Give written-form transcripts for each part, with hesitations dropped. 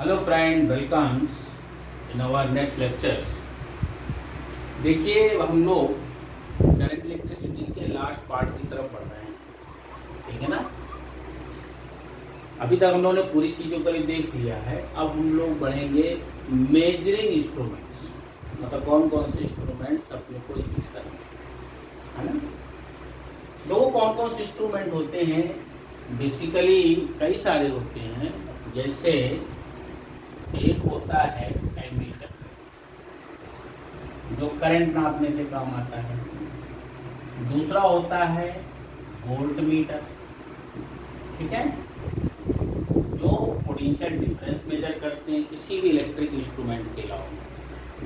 Hello friend, welcomes in our next lectures. देखिए, हम लोग करंट इलेक्ट्रिसिटी के लास्ट पार्ट की तरफ बढ़ रहे हैं, ठीक है ना। अभी तक हम लोगों ने पूरी चीज़ों को भी देख लिया है। अब हम लोग बढ़ेंगे मेजरिंग इंस्ट्रूमेंट्स, मतलब कौन कौन से इंस्ट्रूमेंट्स अपने को यूज करने है ना। दो कौन कौन से इंस्ट्रूमेंट होते हैं, बेसिकली कई सारे होते हैं। जैसे एक होता है एमीटर, जो करंट नापने के काम आता है। दूसरा होता है वोल्ट मीटर, ठीक है, जो पोटेंशियल डिफरेंस मेजर करते हैं किसी भी इलेक्ट्रिक इंस्ट्रूमेंट के अलावा।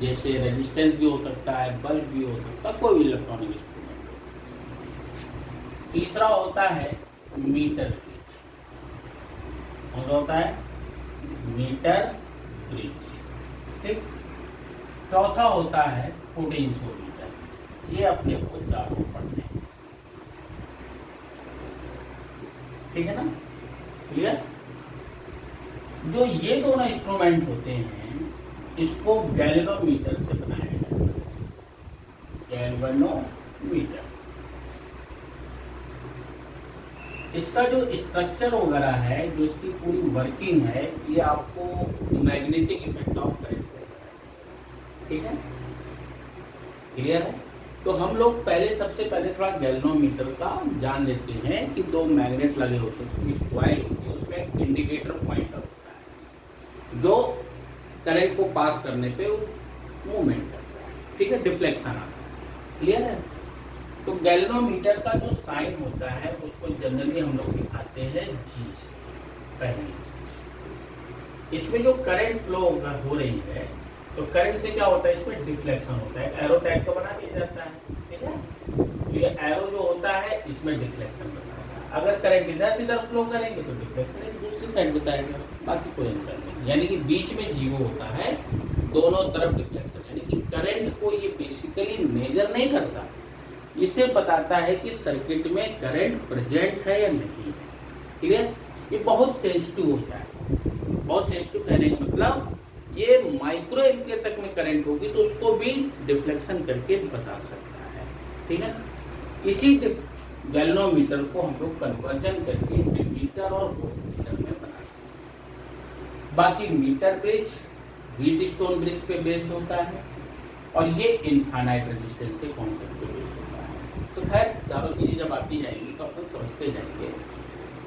जैसे रेजिस्टेंस भी हो सकता है, बल्ब भी हो सकता है, कोई भी इलेक्ट्रॉनिक इंस्ट्रूमेंट हो। तीसरा होता है मीटर ब्रिज, और होता है मीटर ब्रिज, ठीक। चौथा होता है पोटेंशियोमीटर। ये अपने को चारों पढ़ने हैं, ठीक है ना, क्लियर। जो ये दोनों इंस्ट्रूमेंट होते हैं, इसको गैल्वेनोमीटर से बनाया जाता है, गैल्वेनोमीटर। इसका जो स्ट्रक्चर वगैरह है, जो इसकी पूरी वर्किंग है, ये आपको मैग्नेटिक इफेक्ट ऑफ करंट, ठीक है, क्लियर है। तो हम लोग सबसे पहले थोड़ा गैल्वेनोमीटर का जान लेते हैं कि दो मैग्नेट लगे होते हैं, उसकी कॉइल होती है, उसमें एक इंडिकेटर पॉइंटर होता है जो करंट को पास करने पे मूवमेंट करता है, ठीक है, डिफ्लेक्शन आता है, क्लियर है। तो गैल्वेनोमीटर का जो साइन होता है उसको जनरली हम लोग दिखाते हैं जी से, पहली चीज। इसमें जो करंट फ्लो हो रही है, तो करंट से क्या होता है, इसमें डिफ्लेक्शन होता है। एरो टैग तो बना दिया जाता है, ठीक है। तो ये एरो जो होता है, इसमें डिफ्लेक्शन बताता है। अगर करंट इधर से इधर फ्लो करेंगे तो डिफ्लेक्शन एक दूसरी साइड बताएगा, बाकी कोई अंतर नहीं। यानी कि बीच में जीरो होता है, दोनों तरफ डिफ्लेक्शन। यानी कि करंट को ये बेसिकली मेजर नहीं करता, इसे बताता है कि सर्किट में करंट प्रेजेंट है या नहीं है, क्लियर। ये बहुत सेंसिटिव होता है। बहुत सेंसिटिव कहने का मतलब ये माइक्रो एम्पियर तक में करंट होगी तो उसको भी डिफ्लेक्शन करके बता सकता है, ठीक है। इसी गैल्वेनोमीटर को हम लोग कन्वर्जन करके मीटर और वोल्टमीटर में बना सकते हैं। बाकी मीटर ब्रिज व्हीटस्टोन ब्रिज पे बेस्ड होता है, और ये इनफाइनाइट रेजिस्टेंस के कॉन्सेप्ट पे बेस्ड होता है। तो खैर, चारों चीजें जब आती जाएंगी तो अपन समझते जाएंगे।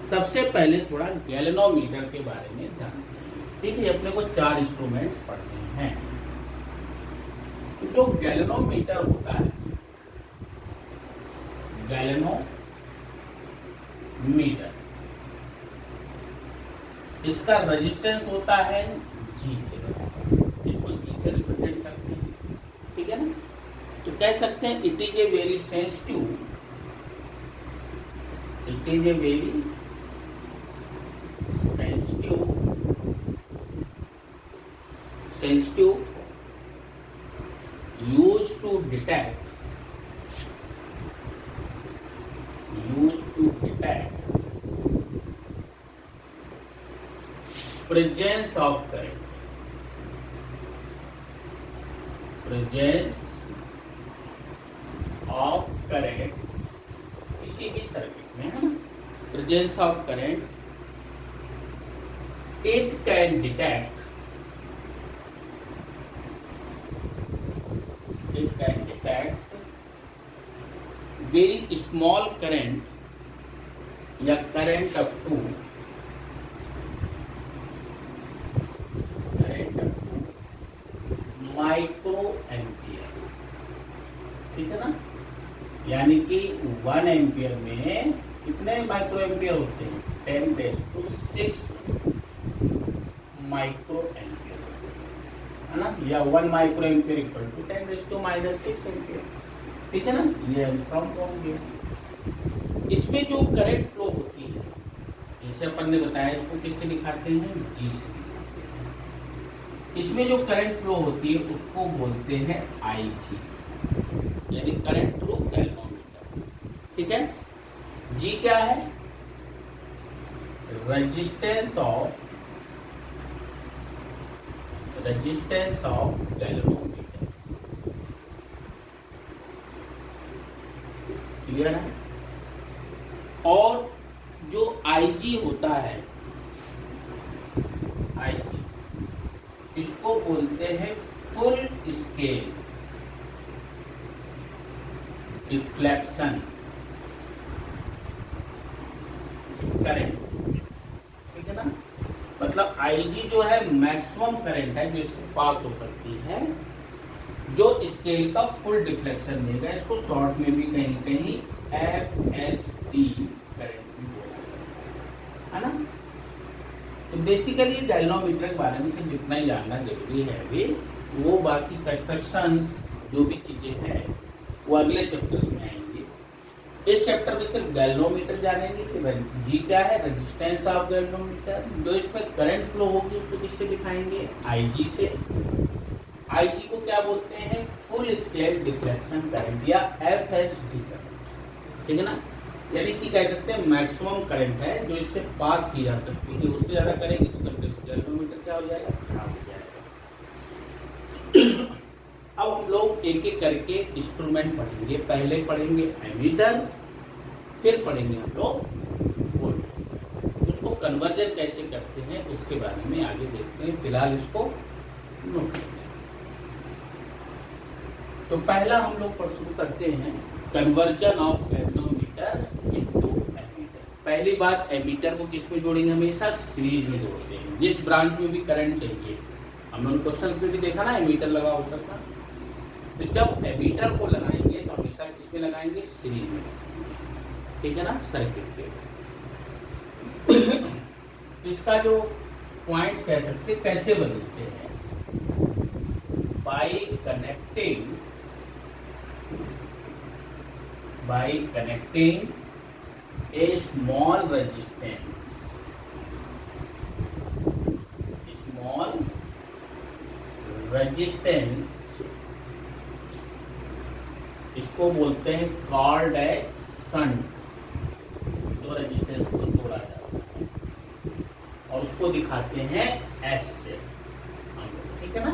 सबसे पहले थोड़ा गैल्वेनोमीटर के बारे में जानते हैं, ठीक है। अपने को 4 इंस्ट्रूमेंट्स पढ़ने हैं। जो गैल्वेनोमीटर होता है, गैल्वेनोमीटर, इसका रेजिस्टेंस होता है जी के बराबर। इसको जी से रिप्रेजेंट करते हैं, ठीक है ना। तो कह सकते हैं it is a very sensitive, it is a very sensitive used to detect presence of current, किसी भी सर्किट में, है ना, presence of current, it can detect very small current या current up to micro ampere, ठीक है ना। यानी कि 1 एम्पियर में कितने माइक्रो एम्पियर होते हैं, 10⁻⁶ माइक्रो एम्पियर, है ना, या 1 micro ampere equal to 10⁻⁻6 ampere, ठीक है ना। ये एंगस्ट्रॉम फॉर्म दिया। इसमें जो करंट फ्लो होती है, जैसे अपन ने बताया, इसको किससे दिखाते हैं, जी से दिखाते हैं। इसमें जो करंट फ्लो होती है उसको बोलते हैं आई जी, यानी करंट थ्रू गैल्वेनोमीटर, ठीक है। जी क्या है, resistance of resistance of galvanometer. Clear है? और जो आईजी होता है, आईजी, इसको बोलते हैं फुल स्केल डिफ्लेक्शन करंट। ठीक है ना? मतलब आईजी जो है मैक्सिमम करंट है जो इससे पास हो सकती है, जो स्केल का फुल डिफ्लेक्शन देगा। इसको शॉर्ट में भी कहीं कहीं एफएसडी करंट भी बोला जाता है ना? तो बेसिकली गैल्वेनोमीटर के बारे में सिर्फ इतना ही जानना जरूरी है अभी। वो बाकी कंस्ट्रक्शन जो भी चीजें हैं वो अगले चैप्टर्स में आएंगे। इस चैप्टर में सिर्फ गैल्वेनोमीटर जानेंगे कि जी क्या है, रेजिस्टेंस ऑफ गैल्वेनोमीटर। जो इसमें करंट फ्लो होगी उसको किससे दिखाएंगे? आईजी से। आईजी को क्या बोलते हैं? फुल स्केल डिफ्लेक्शन करंट या एफएसडी करंट। ठीक है ना? यानी कि कह सकते हैं मैक्सिमम करंट है जो इससे पास की जा सकती है। उससे ज्यादा करेंगे तो गैल्वेनोमीटर क्या हो जाएगा? खराब हो जाएगा। अब हम लोग एक एक करके इंस्ट्रूमेंट पढ़ेंगे। पहले पढ़ेंगे एमीटर, फिर पढ़ेंगे हम लोग वोल्टमीटर। उसको कन्वर्जन कैसे करते हैं उसके बारे में आगे देखते हैं। फिलहाल इसको नोट करेंगे। तो पहला हम लोग पर शुरू करते हैं conversion of galvanometer into ammeter. पहली बात, एमीटर को किस में जोड़ेंगे? हमेशा सीरीज में जोड़ते हैं। जिस ब्रांच में भी करंट चाहिए, हम लोग क्वेश्चन में भी देखा ना एमीटर लगा हो सकता। तो जब एमीटर को लगाएंगे तो हमेशा किसमें लगाएंगे? सीरीज में। ठीक है ना? सर्किट के। इसका जो पॉइंट्स कह सकते हैं कैसे बदलते हैं? बाय कनेक्टिंग ए स्मॉल रेजिस्टेंस, इसको बोलते हैं कॉल्ड एज शंट। दो रेजिस्टेंस को जोड़ा जाता है और उसको दिखाते हैं एस से। ठीक है ना?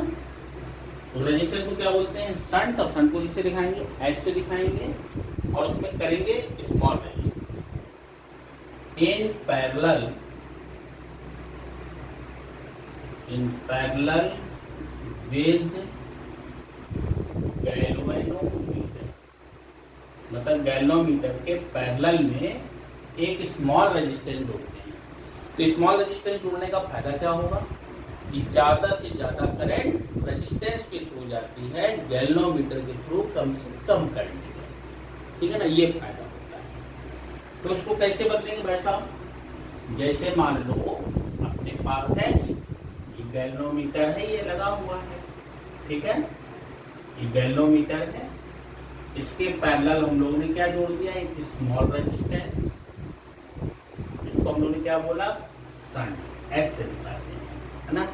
तो रेजिस्टेंस को क्या बोलते हैं? शंट। और शंट को किससे दिखाएंगे? एस से दिखाएंगे। और उसमें करेंगे small resistance in parallel with galvanometer. मतलब गैल्वेनोमीटर के पैरेलल में एक स्मॉल रेजिस्टेंस जोड़ते हैं। तो स्मॉल रेजिस्टेंस जोड़ने का फायदा क्या होगा? कि ज्यादा से ज्यादा करंट रेजिस्टेंस के थ्रू जाती है, गैल्वेनोमीटर के थ्रू कम से कम करंट। ठीक है ना? ये फायदा होता है। तो उसको कैसे बदलेंगे भाई साहब? जैसे मान लो अपने पास है ये गैल्वेनोमीटर है, ये लगा हुआ है। ठीक है? ये गैल्वेनोमीटर है, इसके पैरेलल हम लोगों ने क्या जोड़ दिया? एक स्मॉल रेजिस्टेंस। इसको हम लोगों ने क्या बोला? शंट। एस से बताते हैं, है ना?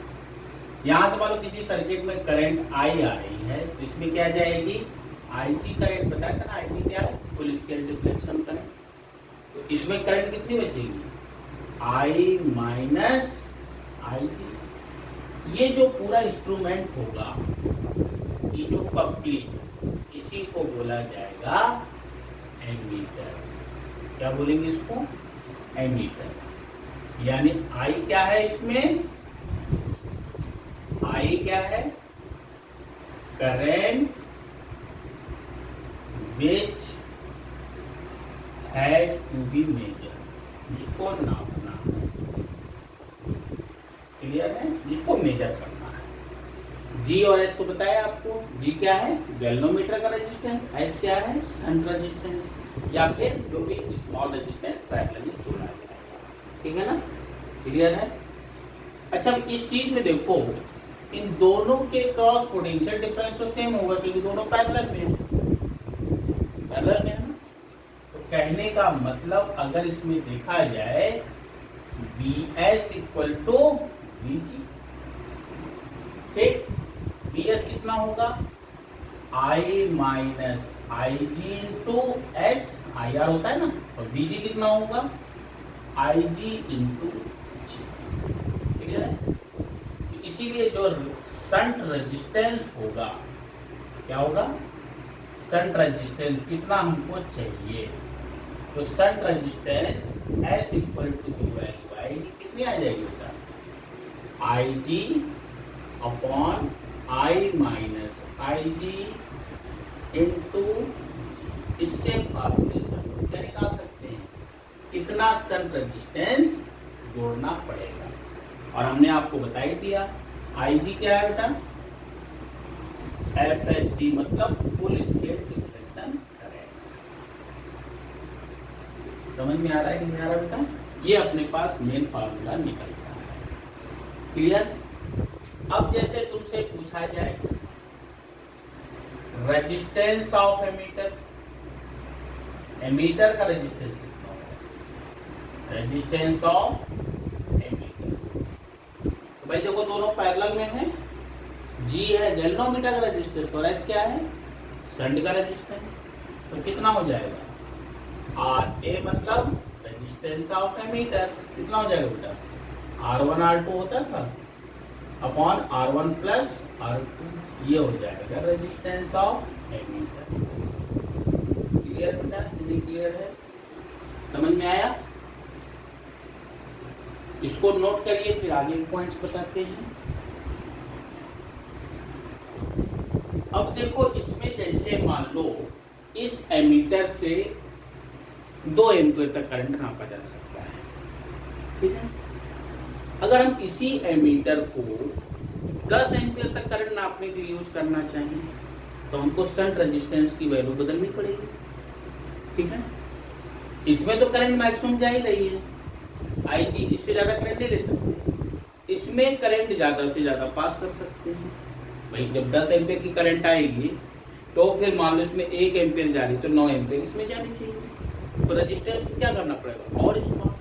यहाँ से मान लो किसी सर्किट में करंट आई आ रही है तो इसमें क्या जाएगी? आईजी करंट बताया था ना? आईजी क्या है? Full scale deflection current. तो इसमें करंट कितनी बचेगी? आई माइनस आईजी। ये जो पूरा इंस्ट्रूमेंट होगा, ये जो पपली, इसी को बोला जाएगा एमीटर। क्या बोलेंगे इसको? एमीटर। यानी आई क्या है इसमें? आई क्या है? Current which has to be measured, जिसको नापना। क्लियर है? जिसको मेजर करना है। जी और एस तो बताया आपको। जी क्या है? गैल्वेनोमीटर का रेजिस्टेंस। एस क्या है? शंट रेजिस्टेंस, या फिर जो भी स्मॉल रेजिस्टेंस पैरेलल में जोड़ा जाएगा। ठीक है ना? क्लियर है? अच्छा, इस चीज में देखो, इन दोनों के क्रॉस पोटेंशियल डिफरेंस तो सेम होगा क्योंकि दोनों पैरेलल में है। पैरेलल में है ना? तो कहने का मतलब अगर इसमें देखा जाए Vs इक्वल टू Vg। ठीक? Vs कितना होगा? I minus IG into S, IR होता है ना? और Vg कितना होगा? IG into G। ठीक है? इसी इसीलिए जो शंट रेजिस्टेंस होगा, क्या होगा, शंट रेजिस्टेंस कितना हमको चाहिए, तो shunt resistance S equal to की वैल्यू आएगी, कितनी आ जाएगी बेटा, IG upon I minus IG into, इससे फॉर्मूलेशन क्या निकाल सकते हैं, कितना शंट रेजिस्टेंस जोड़ना पड़ेगा। और हमने आपको बता ही दिया IG क्या है बेटा, FHD मतलब फुल स्केल डिफ्लेक्शन करेंट। समझ में आ रहा है कि नहीं आ रहा बेटा, ये अपने पास मेन फार्मूला निकलता है। क्लियर। अब जैसे तुमसे पूछा जाए रेजिस्टेंस ऑफ एमीटर, एमीटर का रेजिस्टेंस कितना होगा, रेजिस्टेंस ऑफ एमीटर, तो भाई देखो दोनों पैरेलल में है, G है गैल्वेनोमीटर का रेजिस्टेंस और S क्या है, शंट का रेजिस्टेंस, तो कितना हो जाएगा, RA मतलब रेजिस्टेंस ऑफ एमीटर, कितना हो जाएगा बेटा, R1 R2 होता था अपॉन R1 प्लस R2, ये हो जाएगा रेजिस्टेंस ऑफ एमीटर। क्लियर बेटा, नहीं क्लियर है, समझ में आया, इसको नोट करिए, फिर आगे पॉइंट्स बताते हैं। अब देखो इसमें जैसे मान लो इस एमीटर से 2 एम्पीयर तक करंट नापा जा सकता है, ठीक है। अगर हम इसी एमीटर को 10 एम्पीयर तक करंट नापने के लिए यूज करना चाहें तो हमको शंट रेजिस्टेंस की वैल्यू बदलनी पड़ेगी, ठीक है। इसमें तो करंट मैक्सिमम जा ही रही है, IG इससे ज्यादा करंट नहीं ले सकते, इसमें करंट ज्यादा से ज्यादा पास कर सकते हैं। भाई जब 10 एम्पीयर की करंट आएगी तो फिर मान लो इसमें 1 एम्पीयर जा रही तो 9 एम्पीयर इसमें जानी चाहिए, तो रेजिस्टेंस को क्या करना पड़ेगा और इसमें।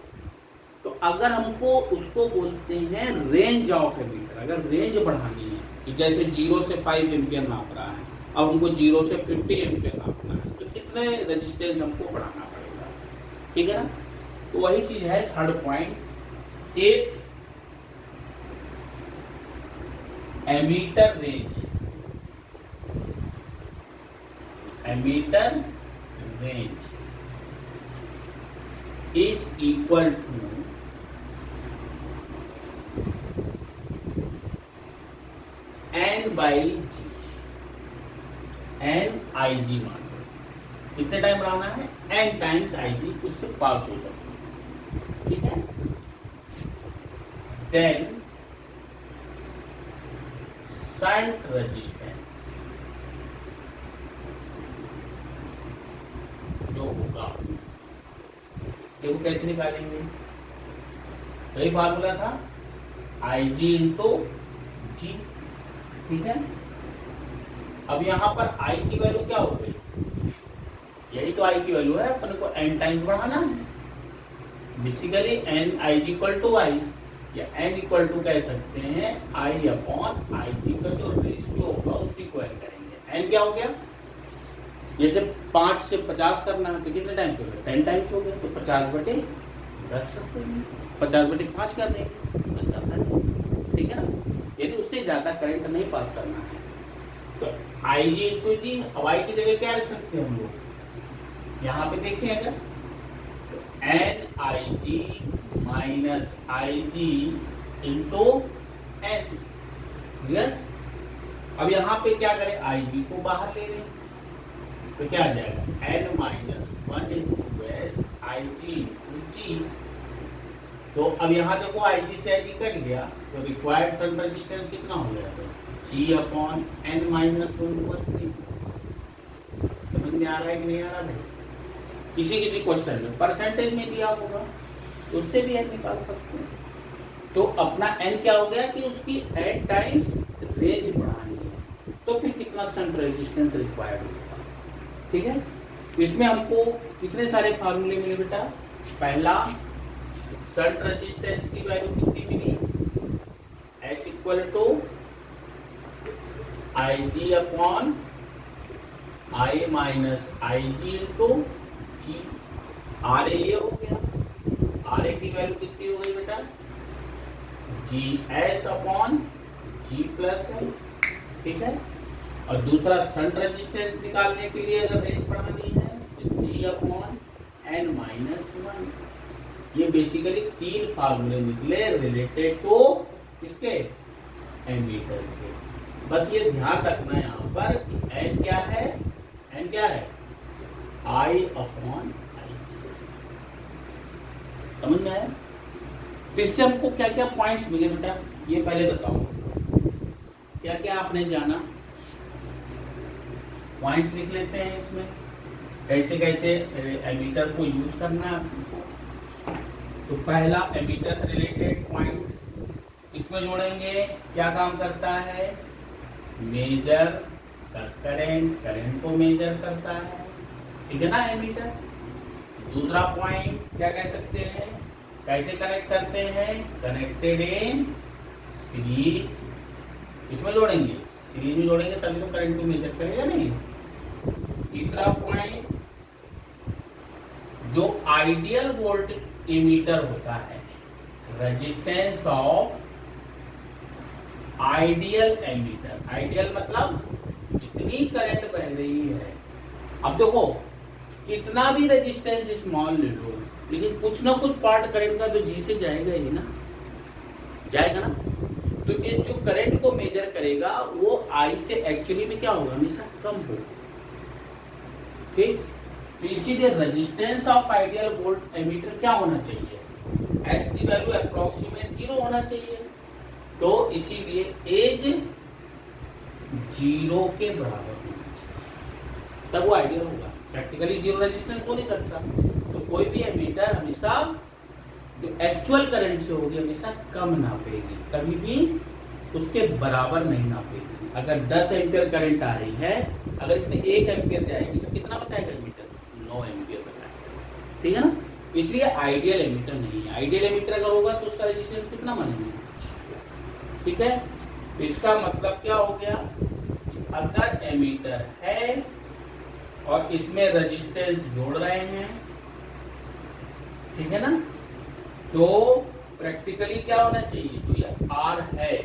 तो अगर हमको उसको बोलते हैं रेंज ऑफ एमीटर, अगर रेंज बढ़ानी है कि जैसे 0 से 5 एम्पीयर नाप रहा है, अब हमको 0 से 50 एम्पीयर नापना है, तो कितने रेजिस्टेंस हमको बढ़ाना पड़ेगा, ठीक है ना। तो वही चीज है third point, if ammeter range, ammeter range is equal to N by G, N IG मान लो, कितने टाइम बढ़ाना है, N टाइम्स IG, उससे पास हो सकते, ठीक है। देन शंट रेजिस्टेंस जो होगा, देखो कैसे निकालेंगे, वही फार्मूला था IG इंटू G, ठीक है। अब यहां पर I की वैल्यू क्या हो गई, यही तो I की वैल्यू है, अपन को N टाइम्स बढ़ाना है, basically N IG equal to I, या N इक्वल टू कह सकते हैं I अपॉन IG का जो रेशियो होगा उसी को ऐड करेंगे। N क्या हो गया, जैसे 5 से 50 करना है तो कितने टाइम्स हो गए, 10 टाइम्स हो गए, तो 50/10 सकते हैं, 50/5 कर देंगे, 10, ठीक है ना। यदि उससे ज्यादा करंट नहीं पास करना है तो IG इंटू G, अब I की जगह क्या रख सकते हैं हम लोग, यहाँ पे देखें अगर NIG minus IG into S, clear. अब यहाँ पे क्या करें, IG को बाहर ले लें तो क्या आ जाएगा, N minus 1 into S IG into G, तो अब यहाँ देखो IG से IG कट गया, तो रिक्वायर्ड शंट रेजिस्टेंस कितना हो गया, G अपॉन N माइनस 1/3। समझ में आ रहा है कि नहीं आ रहा है, किसी किसी क्वेश्चन में परसेंटेज में दिया होगा तो उससे भी N निकाल सकते हैं। तो अपना N क्या हो गया कि उसकी N टाइम्स रेंज बढ़ानी है, तो फिर कितना शंट रेजिस्टेंस रिक्वायर्ड होगा, ठीक है। इसमें हमको कितने सारे फार्मूले मिले बेटा, पहला शंट रेजिस्टेंस की वैल्यू कितनी मिली, S equal to IG upon I minus IG into G, RA ये हो गया, RA की वैल्यू कितनी हो गई बेटा, GS अपॉन G प्लस है, ठीक है। और दूसरा शंट रेजिस्टेंस निकालने के लिए अगर रेंज बढ़ानी है तो G अपॉन N माइनस 1। ये बेसिकली 3 फार्मूले निकले रिलेटेड टू किसके, एमीटर के। बस ये ध्यान रखना है यहाँ पर कि N क्या है, N क्या है, I अपॉन I। समझ में आया? तो इससे हमको क्या क्या पॉइंट्स मिले बेटा, ये पहले बताओ, क्या क्या आपने जाना, पॉइंट्स लिख लेते हैं इसमें, कैसे कैसे एमीटर को यूज करना है आपको। तो पहला एमीटर से रिलेटेड पॉइंट इसमें जोड़ेंगे, क्या काम करता है, मेजर करंट, करंट को मेजर करता है, ठीक है ना एमीटर। दूसरा पॉइंट क्या कह सकते हैं, कैसे कनेक्ट करते हैं, कनेक्टेड इन सीरीज, इसमें जोड़ेंगे, सीरीज में जोड़ेंगे तभी तो करंट को मेजर करेगा नहीं। तीसरा पॉइंट, जो आइडियल वोल्ट एमीटर होता है, resistance of ideal ammeter, ideal मतलब जितनी करंट बह रही है। अब देखो कितना भी रेजिस्टेंस स्मॉल ले लो, लेकिन कुछ ना कुछ पार्ट करंट का तो जी से जाएगा ही ना, जाएगा ना। तो इस जो करंट को मेजर करेगा वो आई से एक्चुअली में क्या होगा, हमेशा कम होगा, ठीक। तो इसीलिए resistance of ideal voltmeter क्या होना चाहिए, एस की वैल्यू अप्रोक्सीमेट 0 होना चाहिए। तो इसीलिए एज 0 के बराबर होना चाहिए, तब वो आइडियल होगा। प्रैक्टिकली 0 रेजिस्टेंस हो नहीं सकता। तो कोई भी एमीटर हमेशा जो एक्चुअल करंट से होगी हमेशा कम नापेगी, कभी भी उसके बराबर नहीं नापेगी। अगर 10 एम्पियर करंट आ रही है, अगर इसमें 1 एम्पियर जाएगी तो कितना बताएगा एमीटर, 9 एम्पियर बताएगा, ठीक है ना। इसलिए आइडियल एमीटर नहीं है। आइडियल एमीटर अगर होगा तो उसका रेजिस्टेंस कितना मानेंगे, ठीक है। तो इसका मतलब क्या हो गया, अगर एमीटर है और इसमें रेजिस्टेंस जोड़ रहे हैं, ठीक है ना, तो प्रैक्टिकली क्या होना चाहिए, जो ये R है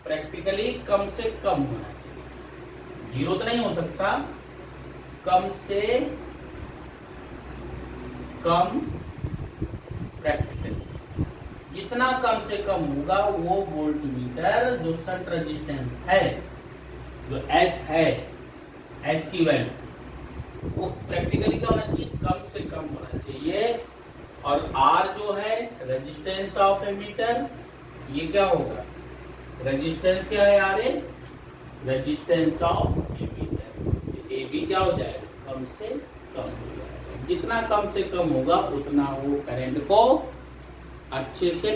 प्रैक्टिकली कम से कम होना चाहिए। 0 तो नहीं हो सकता, कम से कम प्रैक्टिकली जितना कम से कम होगा वो वोल्टमीटर जो शंट रेजिस्टेंस है, जो S है, S की वैल्यू वो प्रैक्टिकली क्या होना चाहिए, कम से कम होना चाहिए। और R जो है रेजिस्टेंस ऑफ एमीटर, ये क्या होगा, रेजिस्टेंस क्या है R, resistance of ammeter, A B क्या हो जाएगा, कम से कम हो जाएगा। जितना कम से कम होगा उतना वो करंट को अच्छे से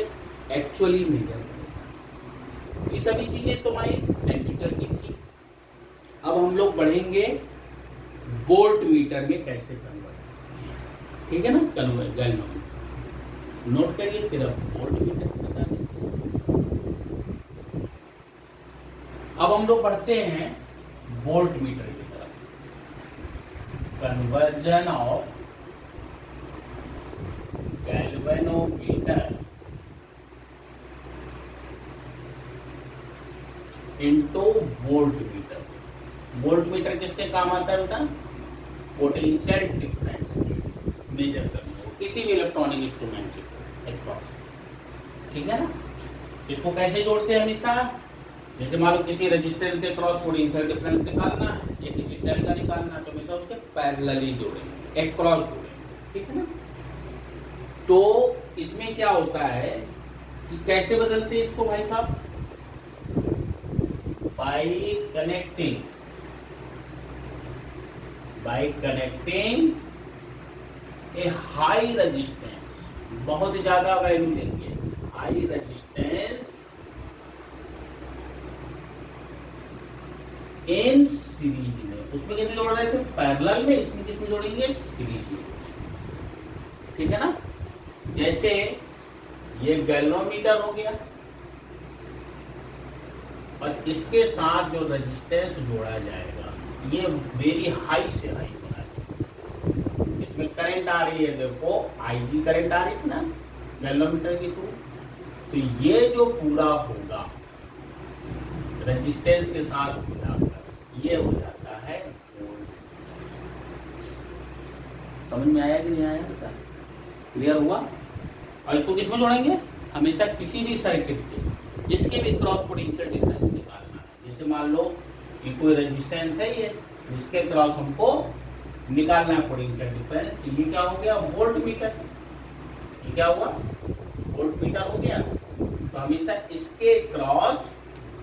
एक्चुअली मेजर करेगा। ये सभी चीजें तुम्हारी एमीटर की थी। अब हम लोग बढ़ेंगे वोल्ट मीटर में कैसे कन्वर्ट, ठीक है ना, कन्वर्ट नोट करिए, फिर अब वोल्ट मीटर बता देंगे। अब हम लोग बढ़ते हैं वोल्ट मीटर की तरफ, conversion of galvanometer into volt meter. Volt meter किसके काम आता है बेटा, पोटेंशियल डिफरेंस मेजर करने को किसी भी इलेक्ट्रॉनिक इंस्ट्रूमेंट के अक्रॉस, ठीक है ना। इसको कैसे जोड़ते हैं, हमेशा जैसे मान लो किसी रेजिस्टेंस के क्रॉस पोटेंशियल डिफरेंस निकालना है या किसी सेल का निकालना है, तो हमेशा उसके पैरेलली जोड़ेंगे, एक क्रॉस जोड़ेंगे, ठीक है ना। तो इसमें क्या होता है कि कैसे बदलते हैं इसको भाई साहब, by connecting A high resistance, बहुत ज्यादा वैल्यू लेंगे, हाई रेजिस्टेंस इन सीरीज में। उसमें किसमें जोड़ रहे थे, पैरेलल में, इसमें किसमें जोड़ेंगे, सीरीज में, ठीक है ना। जैसे ये गैल्वेनोमीटर हो गया और इसके साथ जो रेजिस्टेंस जोड़ा जाएगा ये वेरी हाई से हाई होना चाहिए। इसमें करंट आ रही है, देखो IG करंट आ रही थी ना गैल्वेनोमीटर के थ्रू, तो ये जो पूरा होगा रेजिस्टेंस के साथ मिलाकर ये हो जाता है वोल्ट। समझ में आया कि नहीं आया बेटा? क्लियर हुआ? और इसको किसमें जोड़ेंगे? हमेशा किसी भी सर्किट के जिसके भी क्रॉस पोटेंशियल डिफरेंस निकालना है। जैसे मान लो ये कोई रेजिस्टेंस है, ये जिसके क्रॉस हमको निकालना है पोटेंशियल डिफरेंस, तो ये क्या हो गया? Volt meter. ये क्या हुआ? वोल्ट मीटर हो गया। तो हमेशा इसके क्रॉस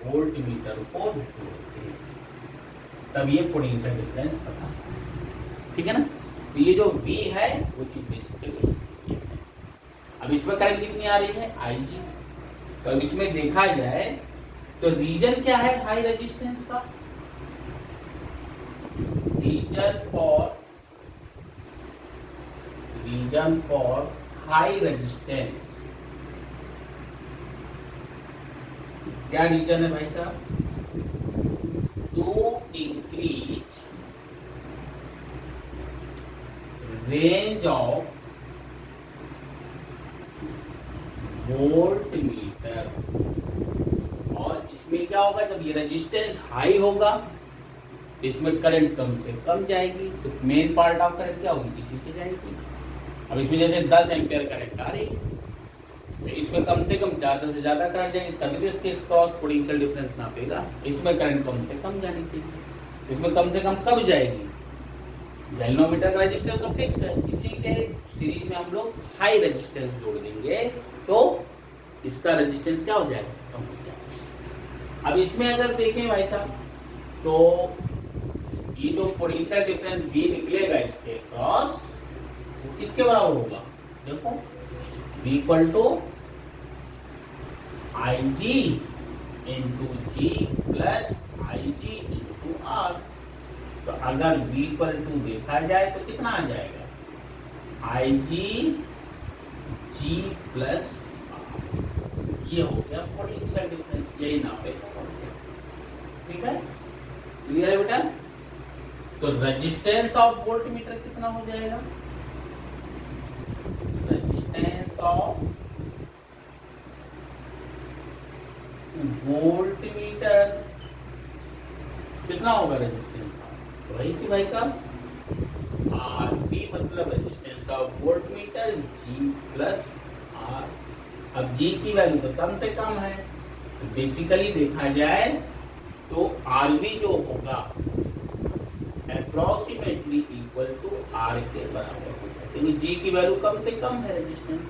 वोल्ट मीटर को जोड़ते हैं, तब ये पोटेंशियल डिफरेंस पता है। ठीक है ना? तो ये जो V है वो चीज बेसिकली ये है। अब इसमें करंट कितनी आ रही है? IG। तो अब इसमें देखा जाए तो रीजन क्या है हाई रेजिस्टेंस का? रीजन फॉर हाई रेजिस्टेंस क्या रीजन है भाई साहब? To increase range of voltmeter. और इसमें क्या होगा? जब ये रेजिस्टेंस हाई होगा तो इसमें करंट कम से कम जाएगी, तो मेन पार्ट ऑफ करंट क्या होगी? इसी से जाएगी। अब इसमें जैसे 10 एम्पियर करंट आ रही है, तो इसमें कम से कम ज़्यादा से ज़्यादा करंट जाएगी, तभी तो इसके क्रॉस पोटेंशियल डिफरेंस नापेगा। इसमें करंट कम से कम जानी चाहिए। इसमें कम से कम कब जाएगी? गैल्वेनोमीटर का रेजिस्टेंस तो फिक्स है, इसी के सीरीज में हम लोग हाई रेजिस्टेंस जोड़ देंगे तो इसका रेजिस्टेंस क्या हो जाएगा? कम हो जाएगा। अब इसमें अगर देखें भाई साहब, तो ये जो पोटेंशियल डिफरेंस V निकलेगा इसके क्रॉस, वो किसके बराबर होगा? देखो V equal to IG into G plus IG into R। तो अगर V इक्वल टू देखा जाए तो कितना आ जाएगा? IG G plus R। ये हो गया पोटेंशियल डिफरेंस, यही नापेगा। ठीक है? क्लियर है बेटा? तो रेजिस्टेंस ऑफ वोल्ट मीटर कितना हो जाएगा? रेजिस्टेंस ऑफ वोल्ट मीटर कितना होगा? रेजिस्टेंस तो वही थी भाई का RV, मतलब resistance of volt meter G plus R। अब G की वैल्यू तो कम से कम है, तो बेसिकली देखा जाए तो RV जो होगा अप्रोक्सीमेटली इक्वल टू R के बराबर होगा, क्योंकि G की वैल्यू कम से कम है रेजिस्टेंस।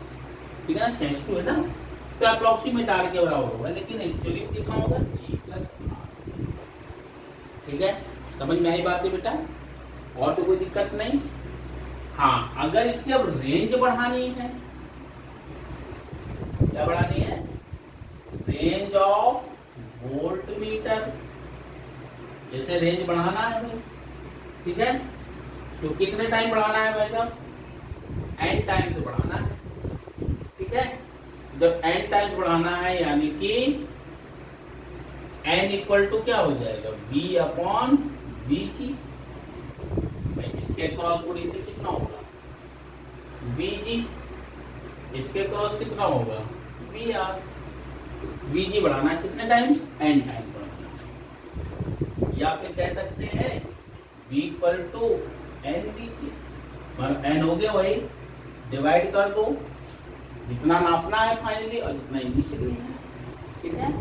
ठीक है ना? सेंस 2 है ना, तो अप्रोक्सीमेट R के बराबर होगा, लेकिन एक्चुअली कितना होगा? G plus R। ठीक है? समझ में आई बात है बेटा? और तो कोई दिक्कत नहीं। हाँ, अगर इसकी अब रेंज बढ़ानी है, क्या बढ़ानी है? Range of volt meter. जैसे रेंज बढ़ाना है भाई, ठीक है? तो कितने टाइम बढ़ाना है भाई साहब? n टाइम से बढ़ाना है। ठीक है? जब n टाइम बढ़ाना है यानी कि n इक्वल टू क्या हो जाएगा? V upon VG। इसके क्रॉस पोटेंशियल कितना होगा? VG। इसके क्रॉस कितना होगा? VR। VG बढ़ाना है कितने टाइम? n टाइम बढ़ाना है। या फिर कह सकते हैं V equal to NVG। n हो गया भाई, डिवाइड कर दो जितना नापना है फाइनली और जितना इनिशियली है। ठीक है?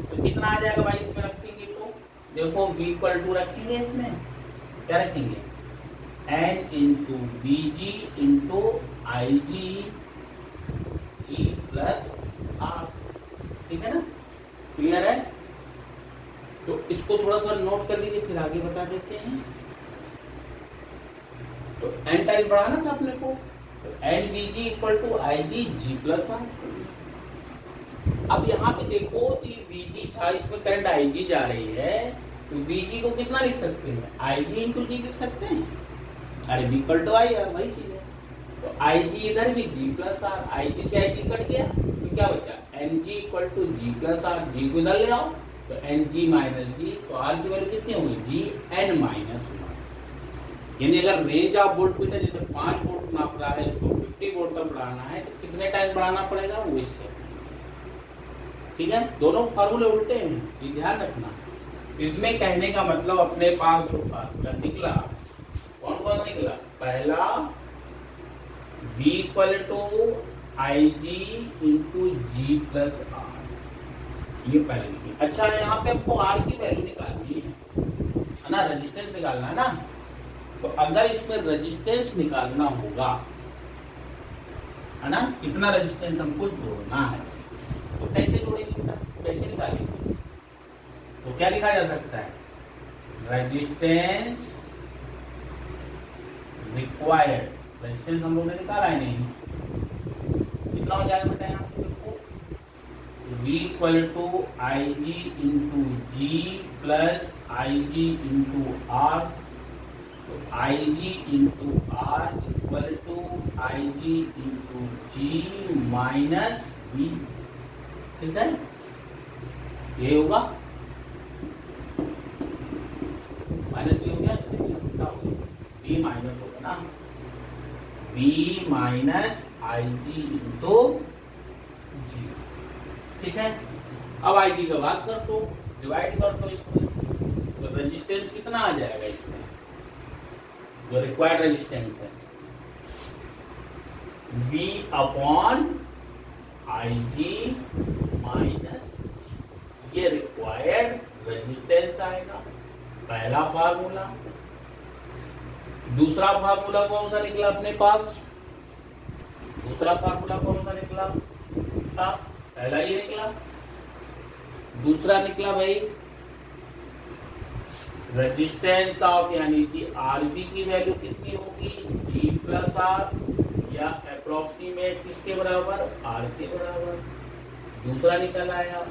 तो कितना आ जाएगा भाई इसमें रखेंगे तो? देखो V इक्वल टू रखेंगे, इसमें क्या रखेंगे? n into VG into IG G plus R। ठीक है ना? क्लियर है? तो इसको थोड़ा सा नोट कर लीजिए, फिर आगे बता देते हैं। तो n टाइम बढ़ाना था अपने को, तो NVG equal to IG G plus R। अब यहाँ पे देखो कि VG था, इसमें करंट IG जा रही है, तो VG को कितना लिख सकते हैं? IG इंटू G लिख सकते हैं। अरे V इक्वल टू I, यार वही चीज है। तो IG इधर भी G प्लस R, IG से IG कट गया तो क्या बचा? NG equal to G plus R। G को इधर ले आओ तो NG माइनस G, तो R की वैल्यू कितनी होगी? GN minus 1। यानी अगर रेंज ऑफ वोल्ट मीटर जैसे 5 वोल्ट नाप रहा है, इसको 50 वोल्ट तक बढ़ाना है, तो कितने टाइम बढ़ाना पड़ेगा? वो इससे ठीक है, दोनों फार्मूले उल्टे हैं, ये ध्यान रखना। इसमें कहने का मतलब अपने पास जो फार्मूला निकला, कौन कौन निकला? पहला V equal to I G into G plus R, ये पहले निकली। अच्छा, यहाँ पे आपको आर की वैल्यू निकालनी है ना, रेजिस्टेंस निकालना है ना। तो अगर इसमें रेजिस्टेंस निकालना होगा, है ना, कितना रेजिस्टेंस हमको जोड़ना है, तो कैसे जोड़ेंगे, कैसे निकालेंगे? तो क्या लिखा जा सकता है? रेजिस्टेंस रिक्वायर्ड, रेजिस्टेंस हम लोग ने निकाला है नहीं, कितना हो जाएगा बेटा यहाँ पे देखो, V equal to I G into G plus I G into R. तो I G into R equal to I G into G minus V, ठीक है, ये होगा माइनस वी हो गया, वी माइनस होगा ना, V minus I G into G, ठीक है। अब आई जी का बात कर दो, डिवाइड कर दो इसमें, तो रेजिस्टेंस कितना आ जाएगा इसमें, जो रिक्वायर्ड रेजिस्टेंस है, V upon I G minus, ये रिक्वायर्ड रेजिस्टेंस आएगा, पहला फार्मूला। दूसरा फार्मूला कौन सा निकला अपने पास? दूसरा फार्मूला कौन सा निकला था? पहला ये निकला। दूसरा निकला भाई रेजिस्टेंस ऑफ, यानी कि आरबी की वैल्यू कितनी होगी, जी प्लस आर, या अप्रोक्सीमेट किसके बराबर, आर के बराबर। दूसरा निकल आया।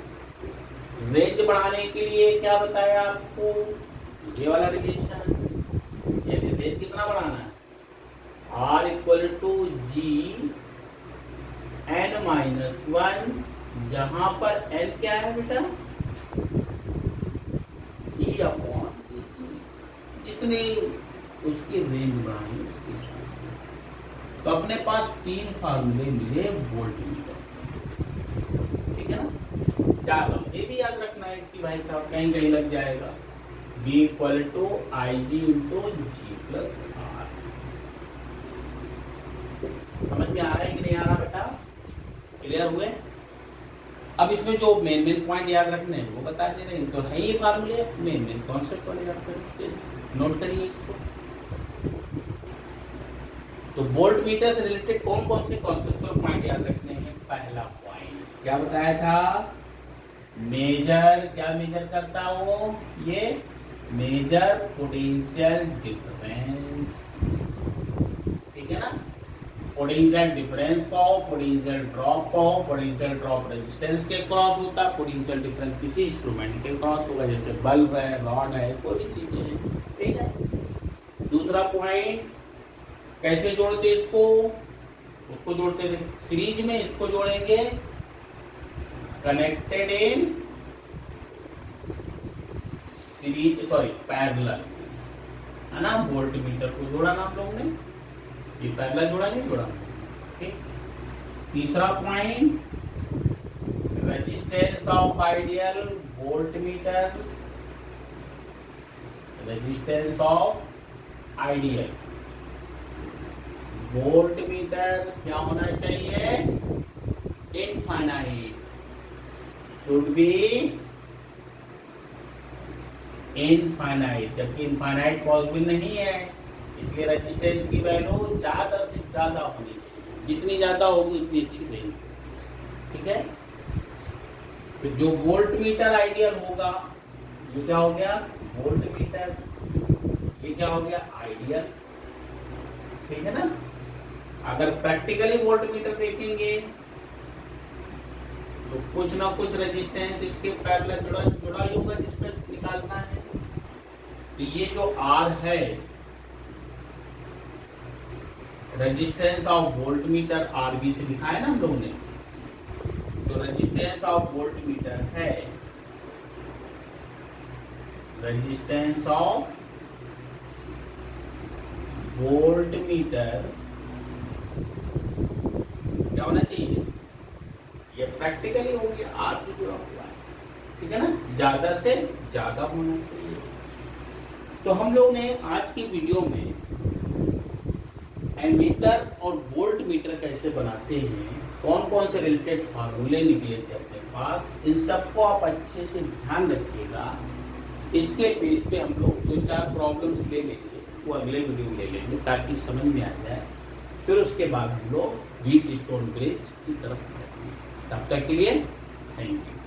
रेंज बढ़ाने के लिए क्या बताया आपको, ये वाला रिलेशन, ये रेंज कितना बढ़ाना है, R equal to G N minus one, जहां पर एन क्या है बेटा, ई अपॉन, जितनी उसकी रेंज बढ़ानी उसके हिसाब से। तो अपने पास तीन फार्मूले मिले वोल्टमीटर, ठीक है ना। चलो ये भी याद रखना है कि भाई साहब कहीं कहीं लग जाएगा, V equal to I G into G plus R. समझ में आ रहा है कि नहीं आ रहा बेटा, क्लियर हुए? अब इसमें जो मेन मेन पॉइंट याद रखने हैं वो बता दे रहे हैं, तो है ये फार्मूले, मेन मेन कॉन्सेप्ट वाले याद करते हैं, नोट करिए इसको। तो वोल्ट मीटर से रिलेटेड कौन कौन से कॉन्सेप्चुअल पॉइंट याद रखने हैं? पहला पॉइंट क्या बताया था, मेजर, क्या मेजर करता हो, ये मेजर पोटेंशियल डिफरेंस, ठीक है ना। पोटेंशियल डिफरेंस का हो, पोटेंशियल ड्रॉप का हो, पोटेंशियल ड्रॉप रेजिस्टेंस के क्रॉस होता है, पोटेंशियल डिफरेंस किसी इंस्ट्रूमेंट के क्रॉस होगा, जैसे बल्ब है, रॉड है, कोई भी चीज है, ठीक है। दूसरा पॉइंट कैसे जोड़ते इसको, उसको जोड़ते थे सीरीज में, इसको जोड़ेंगे connected in series, sorry parallel, है ना। वोल्ट मीटर को जोड़ा ना हम लोगों ने, ये पैरेलल जोड़ा नहीं जोड़ा, ठीक। तीसरा point resistance of ideal volt meter, resistance of ideal volt meter क्या होना चाहिए, इनफाइनाइट, शुड बी इनफाइनाइट, जबकि इनफाइनाइट पॉसिबल नहीं है, इसलिए रेजिस्टेंस की वैल्यू ज्यादा से ज्यादा होनी चाहिए, जितनी ज्यादा होगी उतनी अच्छी रहेगी, ठीक है। तो जो वोल्ट मीटर आइडियल होगा, ये क्या हो गया वोल्ट मीटर, ये क्या हो गया आइडियल, ठीक है ना। अगर प्रैक्टिकली वोल्ट मीटर देखेंगे तो कुछ ना कुछ रेजिस्टेंस इसके पैरेलल जुड़ा ही होगा जिस पर निकालना है। तो ये जो R है, resistance of volt meter RB से दिखाया ना हम लोगों ने, तो रेजिस्टेंस ऑफ वोल्ट मीटर है, रेजिस्टेंस ऑफ वोल्ट मीटर क्या होना चाहिए, ये प्रैक्टिकली हो गया, आर से जुड़ा हुआ है, ठीक है ना, ज्यादा से ज्यादा होना चाहिए। तो हम लोग ने आज की वीडियो में एमीटर और वोल्ट मीटर कैसे बनाते हैं, कौन कौन से रिलेटेड फार्मूले निकले थे अपने पास, इन सबको आप अच्छे से ध्यान रखिएगा। इसके बेस पे हम लोग 2-4 प्रॉब्लम्स ले लेंगे, वो अगले वीडियो में ले लेंगे ताकि समझ में आ जाए। फिर उसके बाद हम लोग व्हीट स्टोन ब्रिज की तरफ बढ़ेंगे। तब तक के लिए थैंक यू।